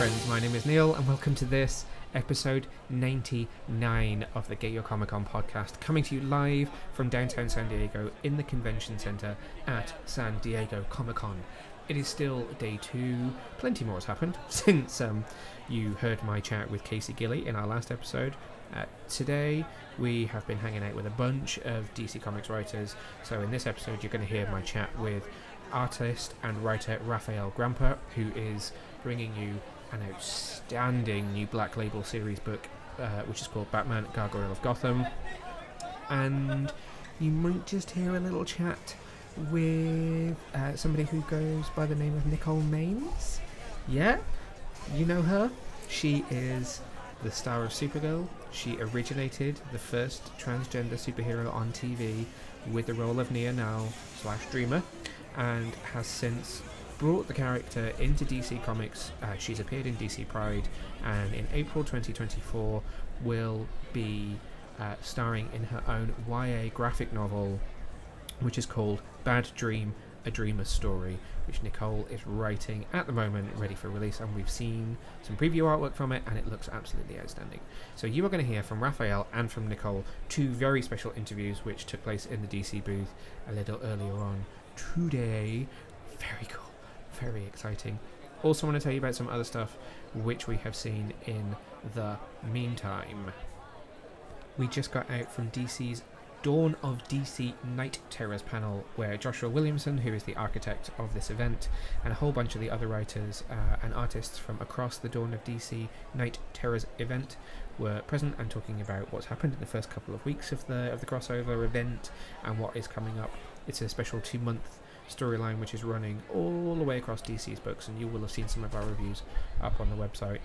friends, my name is Neil and welcome to this episode 99 of the Get Your Comic Con podcast, coming to you live from downtown San Diego in the convention center at San Diego Comic Con. It is still day 2, plenty more has happened since you heard my chat with Casey Gilley in our last episode. Today we have been hanging out with a bunch of DC Comics writers, so in this episode you're going to hear my chat with artist and writer Rafael Grampa, who is bringing you an outstanding new Black Label series book which is called Batman Gargoyle of Gotham. And you might just hear a little chat with somebody who goes by the name of Nicole Maines. Yeah, you know her. She is the star of Supergirl. She originated the first transgender superhero on TV with the role of Nia Nal / Dreamer, and has since brought the character into DC Comics. She's appeared in DC Pride, and in April 2024 will be starring in her own YA graphic novel, which is called Bad Dream, A Dreamer's Story, which Nicole is writing at the moment, ready for release, and we've seen some preview artwork from it and it looks absolutely outstanding. So you are going to hear from Rafael and from Nicole, two very special interviews which took place in the DC booth a little earlier on today. Very cool, very exciting. Also want to tell you about some other stuff which we have seen in the meantime. We just got out from DC's Dawn of DC Night Terrors panel, where Joshua Williamson, who is the architect of this event, and a whole bunch of the other writers and artists from across the Dawn of DC Night Terrors event were present and talking about what's happened in the first couple of weeks of the crossover event and what is coming up. It's a special 2-month storyline which is running all the way across DC's books, and you will have seen some of our reviews up on the website.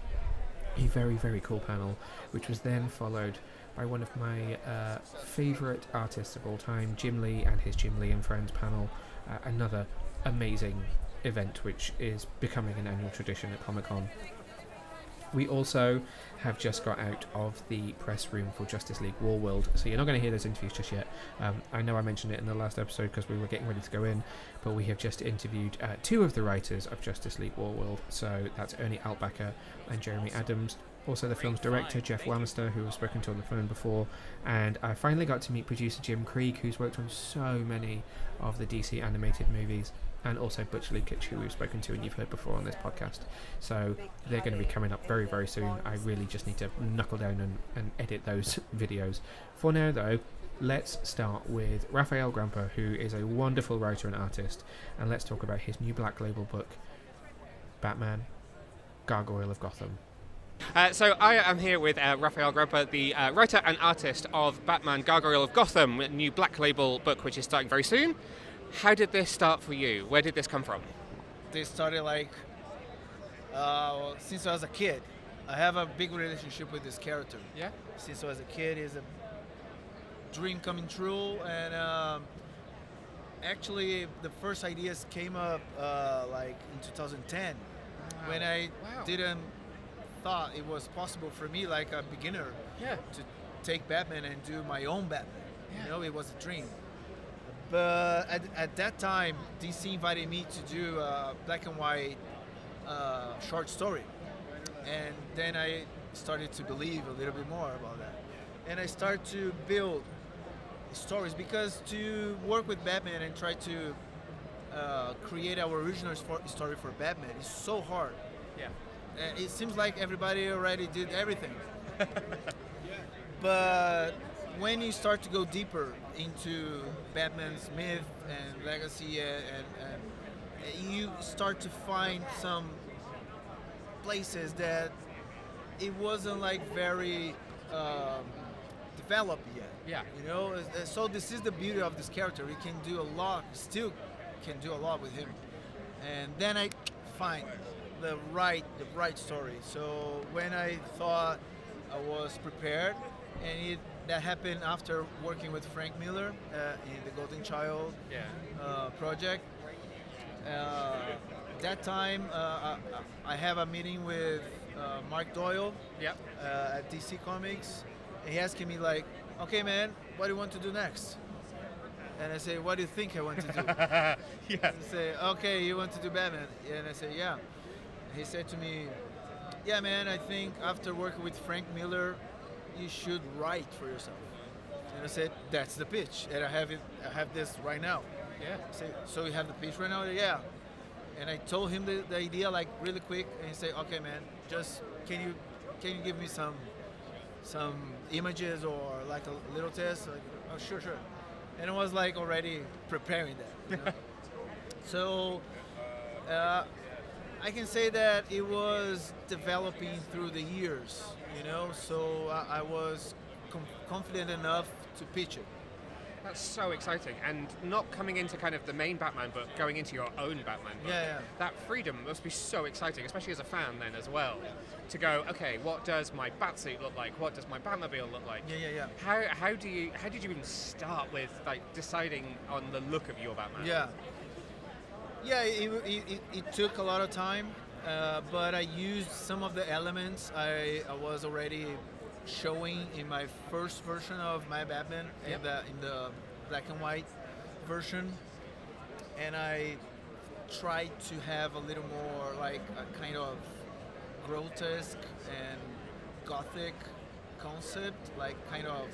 A very, very cool panel, which was then followed by one of my favourite artists of all time, Jim Lee, and his Jim Lee and Friends panel. Another amazing event which is becoming an annual tradition at Comic-Con. We also have just got out of the press room for Justice League Warworld, so you're not going to hear those interviews just yet. I know I mentioned it in the last episode because we were getting ready to go in, but we have just interviewed 2 of the writers of Justice League Warworld. So that's Ernie Altbacker and Jeremy Adams. Also the film's director, Jeff Wamister, who I've spoken to on the phone before. And I finally got to meet producer Jim Krieg, who's worked on so many of the DC animated movies, and also Butch Lukic, who we've spoken to and you've heard before on this podcast. So they're going to be coming up very, very soon. I really just need to knuckle down and edit those videos. For now, though, let's start with Rafael Grampa, who is a wonderful writer and artist, and let's talk about his new Black Label book, Batman Gargoyle of Gotham. So I am here with Rafael Grampa, the writer and artist of Batman Gargoyle of Gotham, a new Black Label book which is starting very soon. How did this start for you? Where did this come from? They started since I was a kid. I have a big relationship with this character. Yeah? Since I was a kid, it's a dream coming true, and actually the first ideas came up in 2010. Wow. When I didn't thought it was possible for me, like a beginner, to take Batman and do my own Batman. Yeah. You know, it was a dream. But at that time, DC invited me to do a black and white short story. And then I started to believe a little bit more about that. And I started to build stories, because to work with Batman and try to create our original story for Batman is so hard. Yeah. It seems like everybody already did everything. But when you start to go deeper into Batman's myth and legacy, and you start to find some places that it wasn't very developed yet. Yeah. You know, so this is the beauty of this character. We can do a lot, still can do a lot with him. And then I find the right story. So when I thought I was prepared, and that happened after working with Frank Miller in the Golden Child project. That time I have a meeting with Mark Doyle at DC Comics. And he asking me okay man, what do you want to do next? And I say, what do you think I want to do? Yeah. He say, okay, you want to do Batman? And I say, yeah. And he said to me, Yeah, man, I think after working with Frank Miller, you should write for yourself. And I said, that's the pitch. And I have this right now. Yeah. I said, so you have the pitch right now? Yeah. And I told him the idea like really quick, and he said, okay, man, just can you give me some images or like a little test? Like, oh, sure. And I was like already preparing that. You know? So I can say that it was developing through the years, you know. So I was confident enough to pitch it. That's so exciting, and not coming into kind of the main Batman book, going into your own Batman book. Yeah. That freedom must be so exciting, especially as a fan then as well, to go, okay, what does my Batsuit look like? What does my Batmobile look like? Yeah. How did you even start with like deciding on the look of your Batman? Yeah, it took a lot of time, but I used some of the elements I was already showing in my first version of my Batman, in the black and white version, and I tried to have a little more like a kind of grotesque and gothic concept, like kind of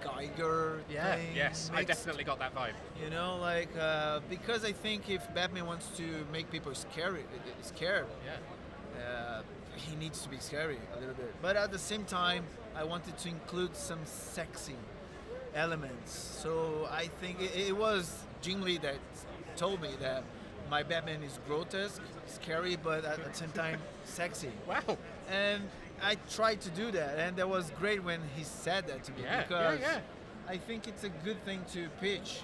Geiger thing. Yes, I definitely got that vibe. You know, like because I think if Batman wants to make people scared, he needs to be scary a little bit. But at the same time, I wanted to include some sexy elements. So I think it was Jim Lee that told me that my Batman is grotesque, scary, but at the same time sexy. Wow. And I tried to do that, and that was great when he said that to me, because I think it's a good thing to pitch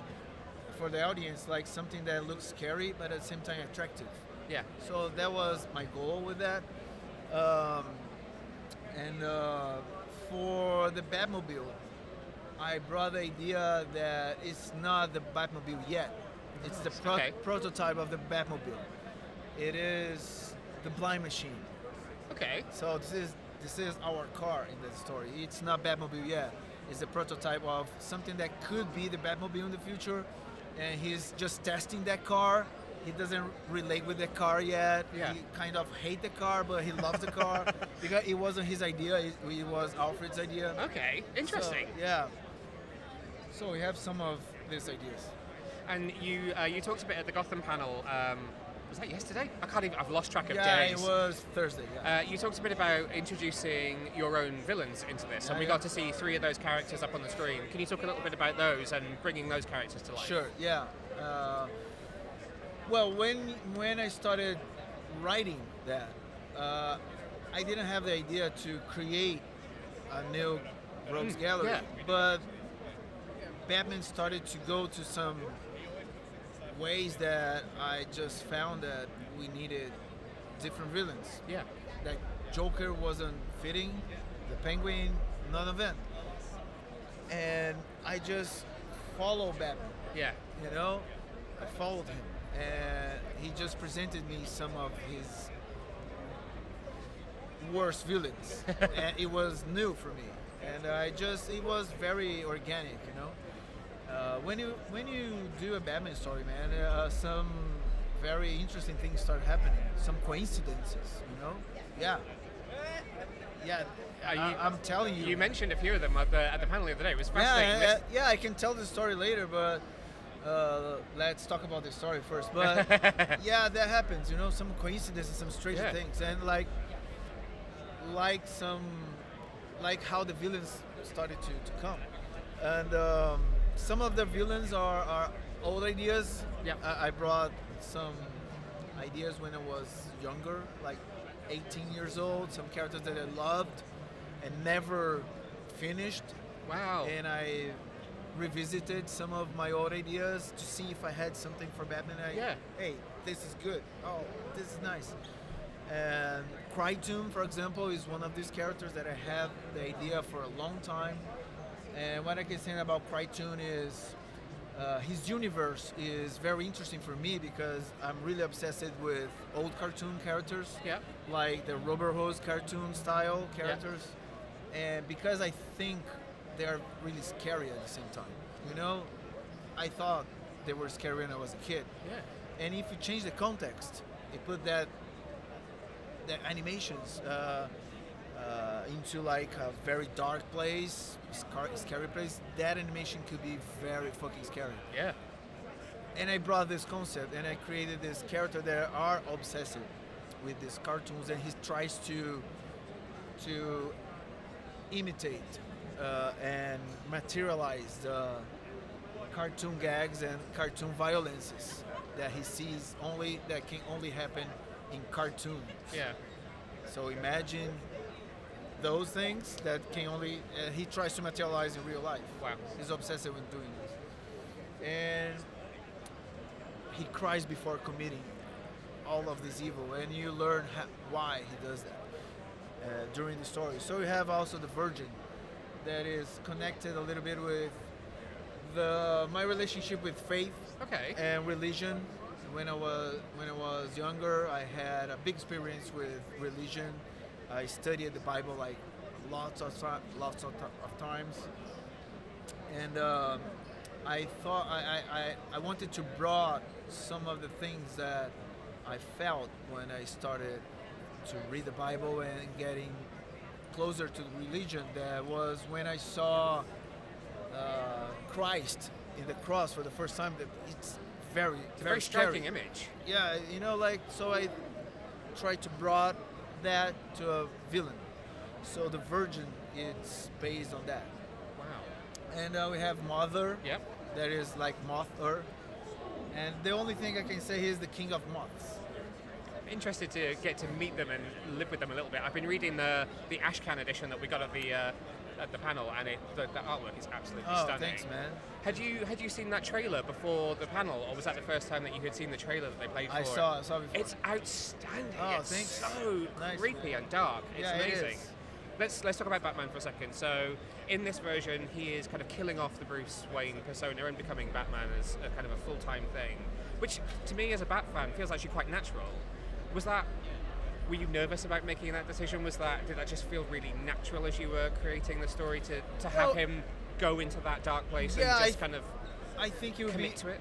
for the audience, like something that looks scary but at the same time attractive. Yeah. So that was my goal with that. And for the Batmobile, I brought the idea that it's not the Batmobile yet. It's the prototype of the Batmobile. It is the Blind Machine. Okay. So this is our car in the story. It's not Batmobile yet. It's a prototype of something that could be the Batmobile in the future, and he's just testing that car. He doesn't relate with the car yet. Yeah. He kind of hates the car, but he loves the car because it wasn't his idea. It was Alfred's idea. Okay, interesting. So, yeah. So we have some of these ideas. And you talked a bit at the Gotham panel. Was that yesterday? I can't even. I've lost track of days. Yeah, it was Thursday. Yeah. You talked a bit about introducing your own villains into this, and we got to see 3 of those characters up on the screen. Can you talk a little bit about those and bringing those characters to life? Sure. Yeah. Well, when I started writing that, I didn't have the idea to create a new rogues gallery, but Batman started to go to some ways that I just found that we needed different villains. Yeah. That Joker wasn't fitting, the Penguin, none of them. And I just followed Batman. Yeah. You know, I followed him, and he just presented me some of his worst villains, and it was new for me. And it was very organic, you know. When you do a Batman story, man, some very interesting things start happening. Some coincidences, you know. Yeah. I'm telling you. You mentioned a few of them at the panel the other day. It was fascinating. Yeah. I can tell the story later, but let's talk about the story first. But yeah, that happens. You know, some coincidences, some strange things, and like how the villains started to come, and some of the villains are old ideas. Yeah. I brought some ideas when I was younger, like 18 years old. Some characters that I loved and never finished. Wow. And I revisited some of my old ideas to see if I had something for Batman. Hey, this is good. Oh, this is nice. And Krypton, for example, is one of these characters that I have the idea for a long time. And what I can say about Krypton is his universe is very interesting for me because I'm really obsessed with old cartoon characters, like the Rubber Hose cartoon style characters, and because I think they're really scary at the same time. You know, I thought they were scary when I was a kid. Yeah. And if you change the context, you put that the animations into like a very dark place, scary place, that animation could be very fucking scary. Yeah. And I brought this concept and I created this character that are obsessive with these cartoons, and he tries to imitate and materialize the cartoon gags and cartoon violences that he sees that can only happen in cartoons. Yeah. So imagine those things that can only he tries to materialize in real life. Wow. He's obsessive with doing this, and he cries before committing all of this evil, and you learn why he does that during the story. So you have also the Virgin, that is connected a little bit with my relationship with faith and religion. When I was younger, I had a big experience with religion. I studied the Bible like lots of times, and I thought I wanted to brought some of the things that I felt when I started to read the Bible and getting closer to religion. That was when I saw Christ in the cross for the first time. That it's very striking image. Yeah, so I tried to brought that to a villain. So the Virgin, it's based on that. Wow. And we have Mother. Yep. That is like Moth-er. And the only thing I can say is the King of Moths. Interested to get to meet them and live with them a little bit. I've been reading the Ashcan edition that we got at the panel, and the artwork is absolutely stunning. Thanks, man. Had you seen that trailer before the panel, or was that the first time that you had seen the trailer that they played for? I saw before. It's outstanding. Oh, it's thanks. so nice, creepy man. and dark. It's amazing. It is. Let's talk about Batman for a second. So in this version, he is kind of killing off the Bruce Wayne persona and becoming Batman as a kind of a full-time thing, which to me as a Bat fan feels actually quite natural. Were you nervous about making that decision? Did that just feel really natural as you were creating the story to have him go into that dark place and just I think it would commit to it?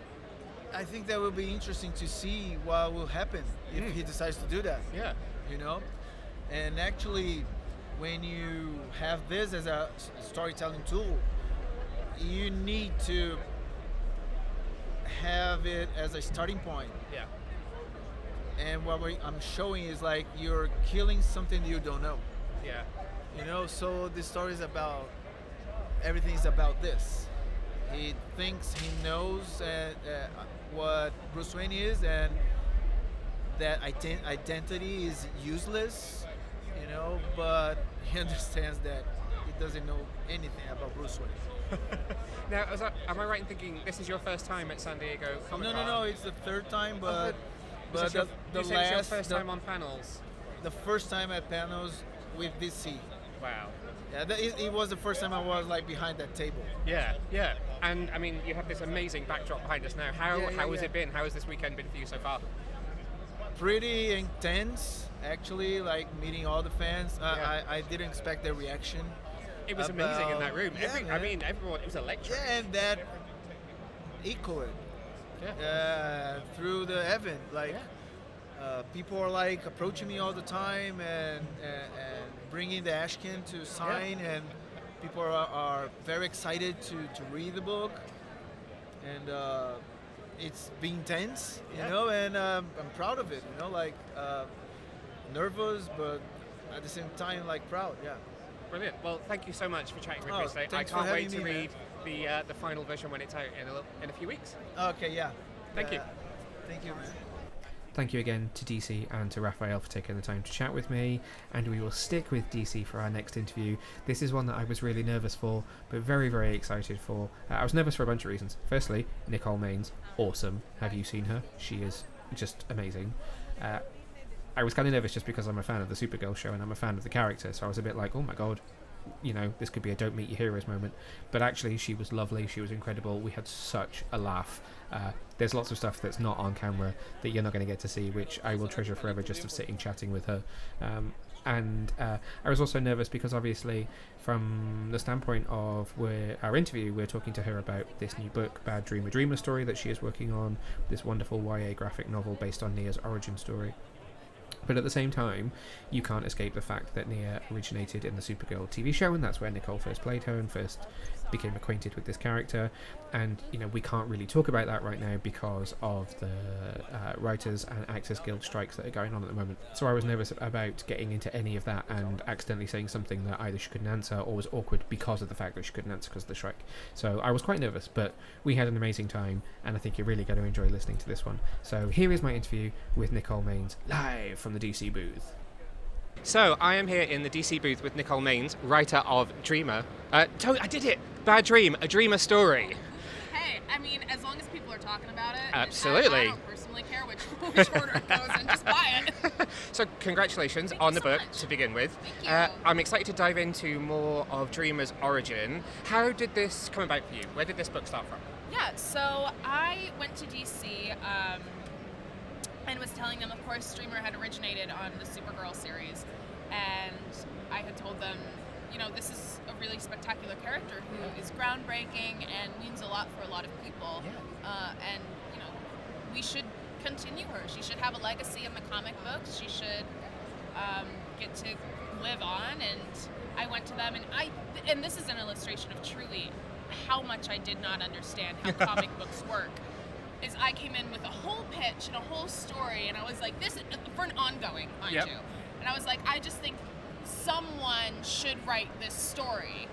I think that will be interesting to see what will happen if he decides to do that. Yeah. And actually, when you have this as a storytelling tool, you need to have it as a starting point. Yeah. And what I'm showing is like you're killing something you don't know. Yeah. So the story is about, everything is about this. He thinks he knows what Bruce Wayne is, and that identity is useless, but he understands that he doesn't know anything about Bruce Wayne. Now, am I right in thinking this is your first time at San Diego Comic-Con? No, it's the third time, but it's your first time on panels? The first time at panels with DC. Wow. Yeah, it was the first time I was like behind that table. Yeah. And I mean, you have this amazing backdrop behind us now. How has it been? How has this weekend been for you so far? Pretty intense, actually, like meeting all the fans. I didn't expect their reaction. It was amazing in that room. Everyone, it was electric. Yeah, and that echoed through the event. People are like approaching me all the time and bringing the Ashcan to sign, and people are very excited to read the book, and it's been intense, and I'm proud of it, nervous, but at the same time proud. Brilliant. Well, thank you so much for chatting with me today. I can't wait to read the final version when it's out in a few weeks. Okay, yeah. Thank you. Thank you, man. Thank you again to DC and to Rafael for taking the time to chat with me, and we will stick with DC for our next interview. This is one that I was really nervous for, but very, very excited for. I was nervous for a bunch of reasons. Firstly, Nicole Maines, awesome. Have you seen her? She is just amazing. I was kind of nervous just because I'm a fan of the Supergirl show and I'm a fan of the character, so I was a bit like, oh my god, this could be a don't meet your heroes moment. But actually, she was lovely, she was incredible, we had such a laugh. There's lots of stuff that's not on camera that you're not going to get to see, which I will treasure forever, just of sitting chatting with her. And I was also nervous because obviously from the standpoint of our interview, we're talking to her about this new book, Bad Dreamer Dreamer Story, that she is working on, this wonderful YA graphic novel based on Nia's origin story. But at the same time, you can't escape the fact that Nia originated in the Supergirl TV show, and that's where Nicole first played her and first became acquainted with this character. And, you know, we can't really talk about that right now because of the Writers and Actors Guild strikes that are going on at the moment. So I was nervous about getting into any of that and accidentally saying something that either she couldn't answer or was awkward because of the fact that she couldn't answer because of the strike. So I was quite nervous, but we had an amazing time, and I think you're really going to enjoy listening to this one. So here is my interview with Nicole Maines, live from the DC booth. So I am here in the DC booth with Nicole Maines, writer of Dreamer. I did it! Bad Dream, a Dreamer story. Hey, I mean, as long as people are talking about it, Absolutely. I don't personally care which order it goes in, just buy it. So congratulations Thank on you the so book much. to begin with. Thank you. I'm excited to dive into more of Dreamer's origin. How did this come about for you? Where did this book start from? Yeah, so I went to DC and was telling them, of course, Dreamer had originated on the Supergirl series, and I had told them, you know, this is a really spectacular character who is groundbreaking and means a lot for a lot of people. And, you know, we should continue her. She should have a legacy in the comic books. She should get to live on. And I went to them, and this is an illustration of truly how much I did not understand how comic books work. Is I came in with a whole pitch and a whole story, and I was like, this for an ongoing, mind you. And I was like, I just think someone should write this story.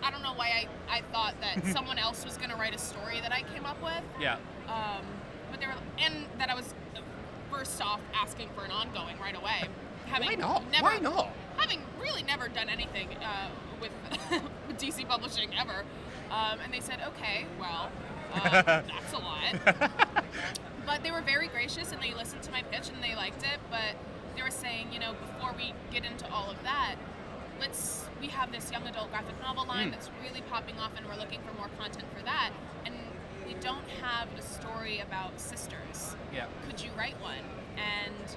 I don't know why I thought that someone else was going to write a story that I came up with. But and that I was first off asking for an ongoing right away. Why not? Having really never done anything with DC Publishing ever. And they said, okay, well, that's a lot. But they were very gracious, and they listened to my pitch, and they liked it. But they were saying, you know, before we get into all of that, we have this young adult graphic novel line that's really popping off, and we're looking for more content for that. And we don't have a story about sisters. Could you write one? And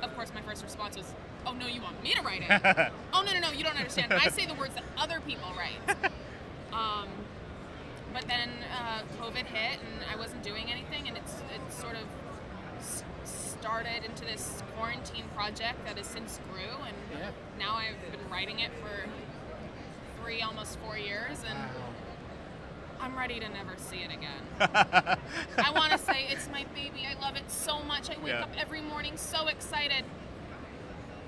of course, my first response was, oh no, you want me to write it? Oh no, you don't understand. I say the words that other people write. But then COVID hit, and I wasn't doing anything, and it sort of started into this quarantine project that has since grew, and now I've been writing it for 3, almost 4 years, and I'm ready to never see it again. I want to say it's my baby. I love it so much. I wake up every morning so excited.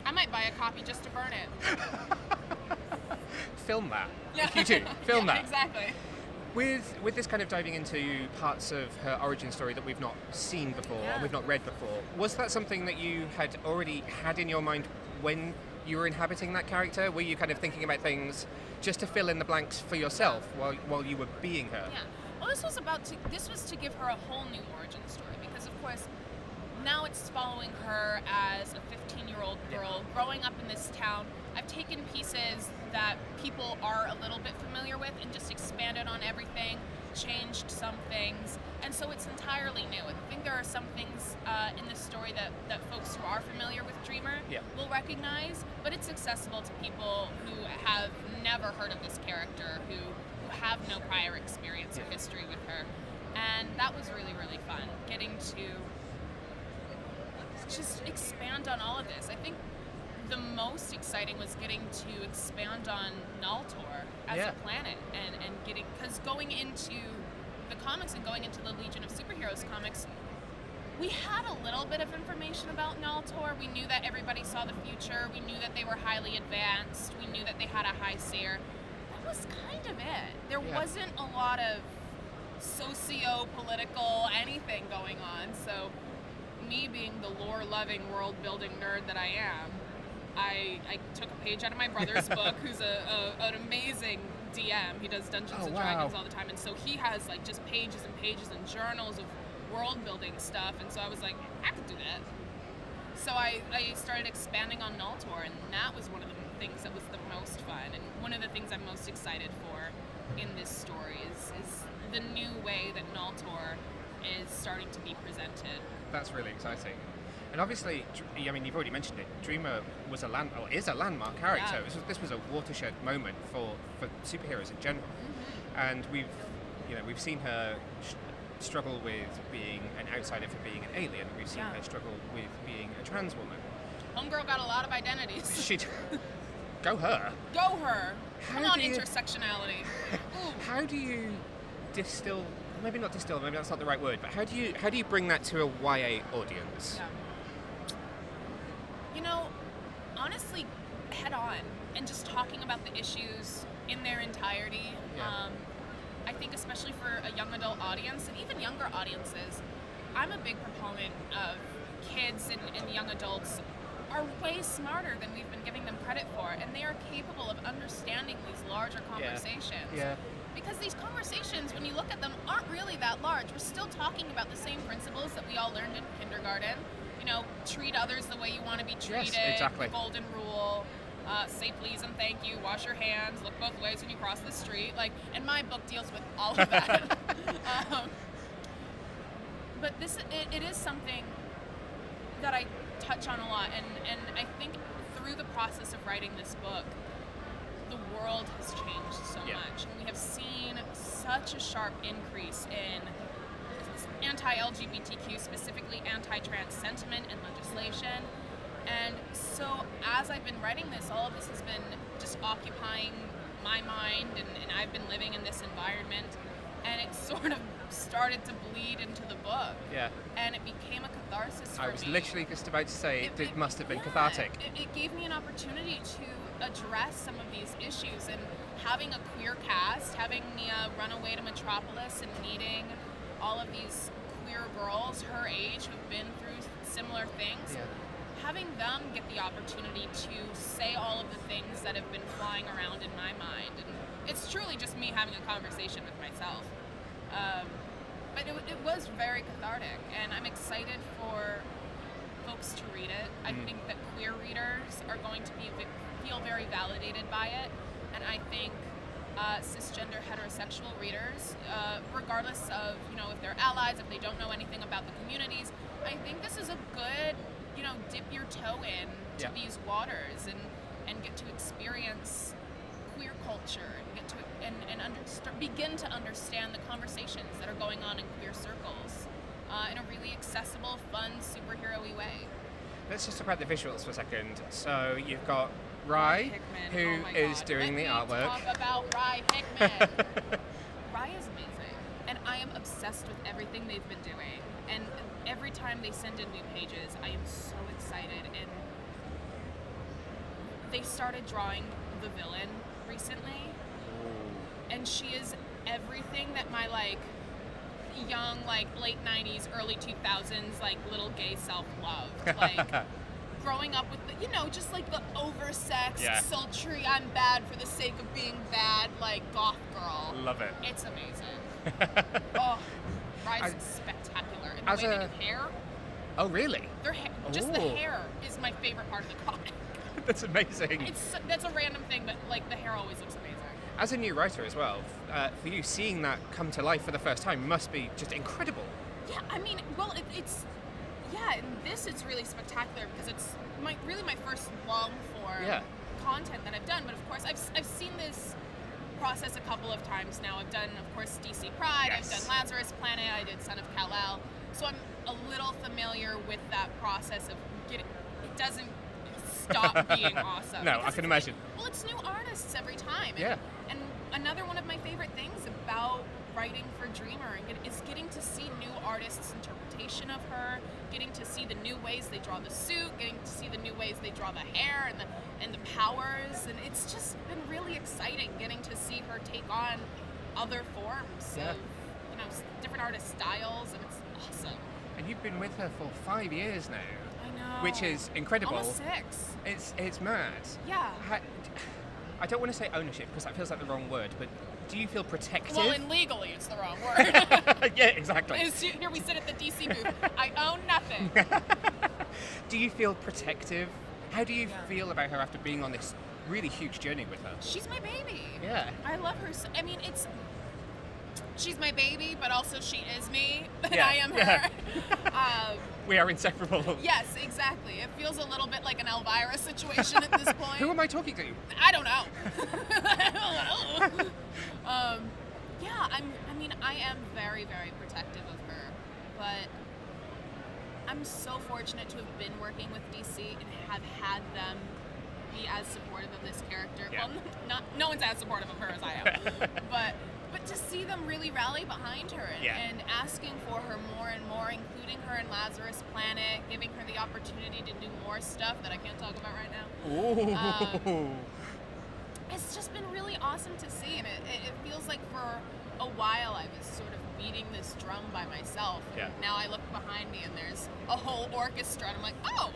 I might buy a copy just to burn it. Film that. If you do, film that. Exactly. With this kind of diving into parts of her origin story that we've not seen before, or we've not read before, was that something that you had already had in your mind when you were inhabiting that character? Were you kind of thinking about things just to fill in the blanks for yourself while you were being her? Yeah. Well, this was to give her a whole new origin story, because of course now it's following her as a 15-year-old girl growing up in this town. I've taken pieces that people are a little bit familiar with and just expanded on everything, changed some things, and so it's entirely new. I think there are some things in this story that folks who are familiar with Dreamer will recognize, but it's accessible to people who have never heard of this character, who have no prior experience or history with her. And that was really, really fun, getting to just expand on all of this. I think the most exciting was getting to expand on Naltor as a planet, and getting, because going into the comics and going into the Legion of Superheroes comics, we had a little bit of information about Naltor. We knew that everybody saw the future. We knew that they were highly advanced. We knew that they had a high seer. That was kind of it. There wasn't a lot of socio-political anything going on. So me being the lore-loving, world-building nerd that I am, I took a page out of my brother's book, who's an amazing DM. He does Dungeons and Dragons all the time, and so he has like just pages and pages and journals of world-building stuff, and so I was like, I could do that. So I started expanding on Naltor, and that was one of the things that was the most fun, and one of the things I'm most excited for in this story is the new way that Naltor is starting to be presented. That's really exciting. And obviously, I mean, you've already mentioned it, Dreamer was is a landmark character. Yeah. This was a watershed moment for superheroes in general. And we've seen her struggle with being an outsider for being an alien. We've seen her struggle with being a trans woman. Homegirl got a lot of identities. She'd go her. Go her. Come on, do you- intersectionality. Ooh. How do you distill? Maybe not distill. Maybe that's not the right word. But how do you bring that to a YA audience? Yeah. You know, honestly, head on and just talking about the issues in their entirety. Yeah. I think especially for a young adult audience and even younger audiences, I'm a big proponent of kids and young adults are way smarter than we've been giving them credit for, and they are capable of understanding these larger conversations. Yeah. Because these conversations, when you look at them, aren't really that large. We're still talking about the same principles that we all learned in kindergarten. You know, treat others the way you want to be treated. Yes, exactly. The golden rule. Say please and thank you. Wash your hands. Look both ways when you cross the street. Like, and my book deals with all of that. But it is something that I touch on a lot, and I think through the process of writing this book, the world has changed so much, and we have seen such a sharp increase in anti-LGBTQ, specifically anti-trans sentiment and legislation. And so as I've been writing this, all of this has been just occupying my mind, and I've been living in this environment, and it sort of started to bleed into the book. Yeah. And it became a catharsis for me. I was literally just about to say it must have been yeah, cathartic. It gave me an opportunity to address some of these issues, and having a queer cast, having Nia run away to Metropolis and meeting all of these queer girls her age who've been through similar things, having them get the opportunity to say all of the things that have been flying around in my mind. And it's truly just me having a conversation with myself. But it was very cathartic, and I'm excited for folks to read it. I think that queer readers are going to feel very validated by it, and I think cisgender heterosexual readers, regardless of, you know, if they're allies, if they don't know anything about the communities, I think this is a good, you know, dip your toe in to these waters and get to experience queer culture and get to begin to understand the conversations that are going on in queer circles in a really accessible, fun, superhero-y way. Let's just talk about the visuals for a second. So you've got Rye, Hickman. who Oh my is God. doing the Let me artwork. Talk about Rye Hickman. Rye is amazing, and I am obsessed with everything they've been doing. And every time they send in new pages, I am so excited. And they started drawing the villain recently, and she is everything that my young late 90s, early 2000s little gay self loved. Growing up with the, just the oversexed, sultry, I'm bad for the sake of being bad, goth girl. Love it. It's amazing. Oh, Rise is spectacular. And the way they do hair. Oh, really? Their just the hair is my favorite part of the comic. That's amazing. That's a random thing, but the hair always looks amazing. As a new writer as well, for you, seeing that come to life for the first time must be just incredible. Yeah, I mean, well, it's in this it's really spectacular because it's my first long form content that I've done. But of course, I've seen this process a couple of times now. I've done, of course, DC Pride. I've done Lazarus Planet. I did Son of Kal-El. So I'm a little familiar with that process of it doesn't stop being awesome. No, I can imagine. Well, it's new artists every time. And another one of my favorite things about writing for Dreamer is getting to see new artists' interpretation of her, getting to see the new ways they draw the suit, getting to see the new ways they draw the hair and the powers, and it's just been really exciting getting to see her take on other forms of different artist styles, and it's awesome. And you've been with her for 5 years now. I know. Which is incredible. Almost 6. It's mad. Yeah. I don't want to say ownership because that feels like the wrong word, but do you feel protective? Well, and legally it's the wrong word. Yeah, exactly. Here we sit at the DC booth. I own nothing. Do you feel protective? How do you feel about her after being on this really huge journey with her? She's my baby. Yeah. I love her. I mean, she's my baby, but also she is me, and Yeah, I am her. We are inseparable. Yes, exactly. It feels a little bit like an Elvira situation at this point. Who am I talking to? I don't know. Yeah, I am very, very protective of her, but I'm so fortunate to have been working with DC and have had them be as supportive of this character. Yeah. Well, no one's as supportive of her as I am, but to see them really rally behind her and asking for her more and more, including her in Lazarus Planet, giving her the opportunity to do more stuff that I can't talk about right now. Ooh. It's just been really awesome to see, and it feels like for a while I was sort of beating this drum by myself. Yeah. Now I look behind me and there's a whole orchestra, and I'm like, oh,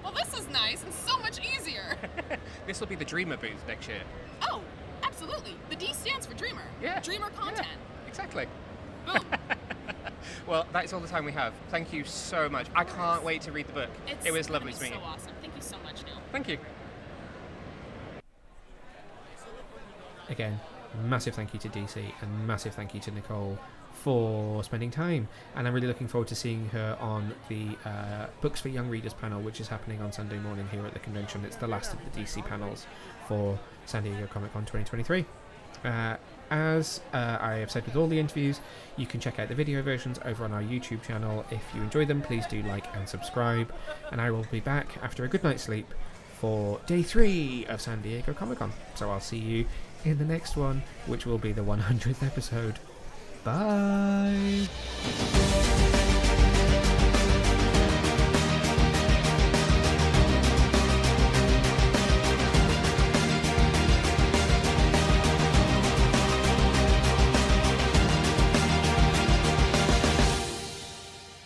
well, this is nice and so much easier. This will be the Dreamer booth next year. Oh, absolutely. The D stands for Dreamer. Yeah. Dreamer content. Yeah, exactly. Boom. Well, that is all the time we have. Thank you so much. I can't wait to read the book. It was lovely to meet you. So awesome. Thank you so much, Neil. Thank you. Again, massive thank you to DC and massive thank you to Nicole for spending time, and I'm really looking forward to seeing her on the Books for Young Readers panel, which is happening on Sunday morning here at the convention. It's the last of the DC panels for San Diego Comic Con 2023. As I have said with all the interviews, you can check out the video versions over on our YouTube channel. If you enjoy them, please do like and subscribe, and I will be back after a good night's sleep for day 3 of San Diego Comic Con. So I'll see you in the next one, which will be the 100th episode. Bye!